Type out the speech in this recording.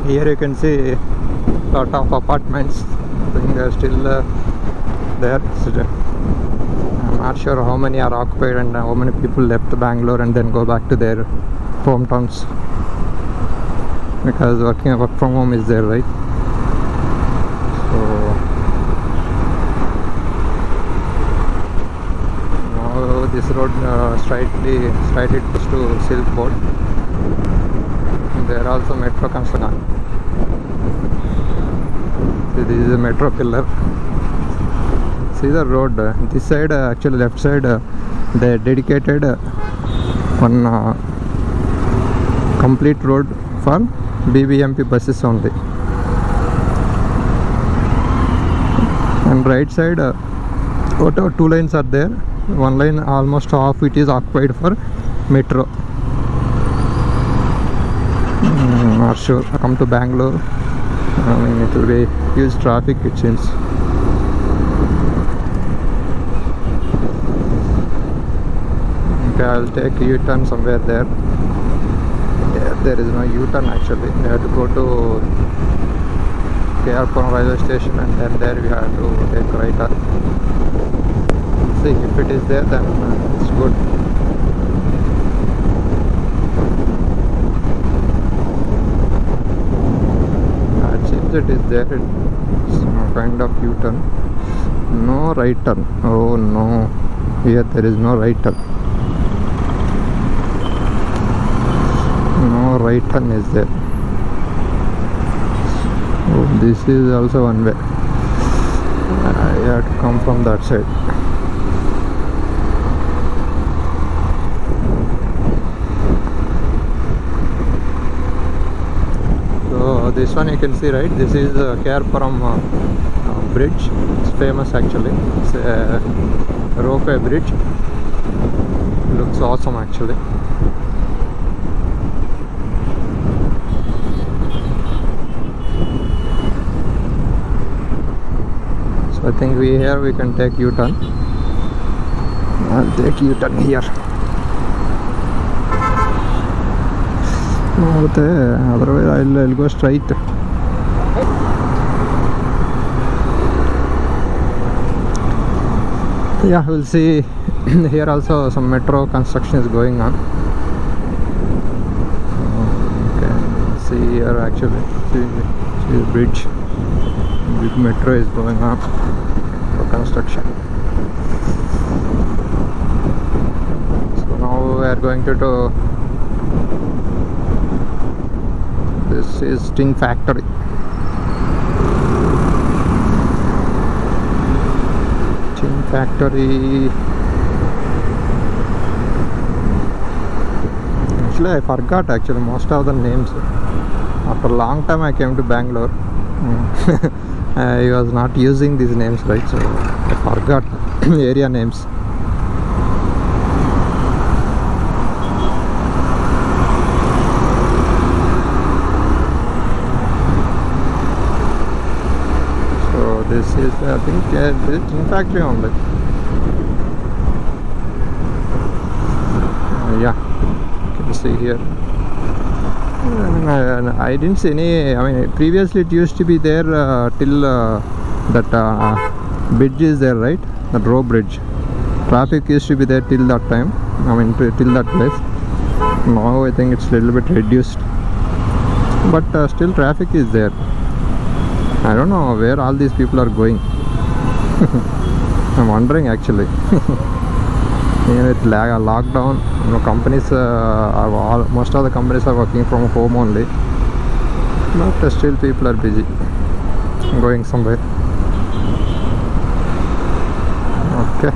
Here you can see lot of apartments. I think they're still there. I'm not sure how many are occupied and how many people left Bangalore and then go back to their hometowns, because work from home is there, right? So now this road slightly goes to Silk Board. There are also metro construction. So this is a metro pillar. See the road. This side, actually left side, they dedicated one complete road for BBMP buses only. And right side, whatever 2 lanes are there, 1 lane almost half it is occupied for metro. Not sure. Come to Bangalore, I mean it will be huge traffic, it seems. Okay, I'll take a U-turn somewhere there. Yeah, there is no U-turn actually. We have to go to Puram railway station and then there we have to take right turn. See, if it is there then it's good. It is there. It's some kind of U-turn. No right turn. Oh no, here there is no right turn. No right turn is there. Oh, this is also one way. I have to come from that side. This one you can see, right? This is Puram Bridge. It's famous actually. It's a ropeway bridge. Looks awesome actually. So I think we can take U-turn. I'll take U-turn here. Otherwise I'll go straight. Yeah, we'll see. Here also some metro construction is going on. Okay, see here actually, see the bridge. Big metro is going on for construction. So now we are going to this is tin factory. Tin factory. Actually I forgot most of the names. After a long time I came to Bangalore. I was not using these names, right? So I forgot area names. This is, I think, this is in factory only. Yeah, you can see here. I didn't see any. I mean, previously it used to be there till that bridge is there, right? That row bridge. Traffic used to be there till that time. I mean, till that place. Now I think it's a little bit reduced, but still traffic is there. I don't know where all these people are going. I'm wondering actually. Even with lockdown, companies most of the companies are working from home only, but still people are busy going somewhere. Okay.